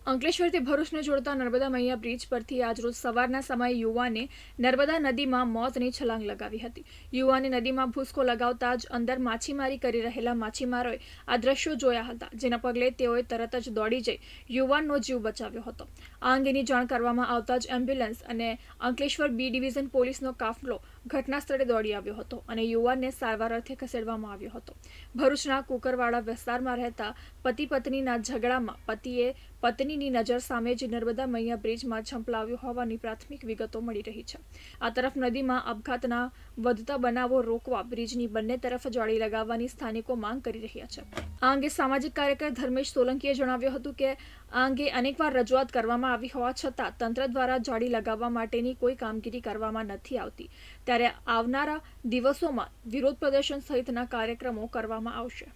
અંકલેશ્વરથી ભરૂચને જોડતા નર્મદા મૈયા બ્રિજ પરથી આજરોજ સવારના સમયે યુવાને નર્મદા નદીમાં મોતની છલાંગ લગાવી હતી. યુવાને નદીમાં ભૂસકો લગાવતા જ અંદર માછીમારી કરી રહેલા માછીમારોએ આ દ્રશ્યો જોયા હતા, જેના પગલે તેઓએ તરત જ દોડી જઈ યુવાનનો જીવ બચાવ્યો હતો. આ અંગેની જાણ કરવામાં આવતા જ એમ્બ્યુલન્સ અને અંકલેશ્વર બી ડિવિઝન પોલીસનો કાફલો ઘટના સ્થળે દોડી આવ્યો હતો અને યુવાનને સારવાર અર્થે ખસેડવામાં આવ્યો હતો. ભરૂચના કુકરવાડા વિસ્તારમાં રહેતા પતિ પત્નીના ઝઘડામાં પતિએ પત્નીની નજર સામે જ નર્મદા મૈયા બ્રિજમાં ઝંપલાવ્યો હોવાની પ્રાથમિક વિગતો મળી રહી છે. આ તરફ નદીમાં આપઘાતના વધતા બનાવો રોકવા બ્રિજની બંને તરફ જાળી લગાવવાની સ્થાનિકો માંગ કરી રહ્યા છે. આ અંગે સામાજિક કાર્યકર ધર્મેશ સોલંકીએ જણાવ્યું હતું કે આ અંગે અનેકવાર રજૂઆત કરવામાં આવી હોવા છતાં તંત્ર દ્વારા જાળી લગાવવા માટેની કોઈ કામગીરી કરવામાં નથી આવતી, ત્યારે આવનારા દિવસોમાં વિરોધ પ્રદર્શન સહિતના કાર્યક્રમો કરવામાં આવશે.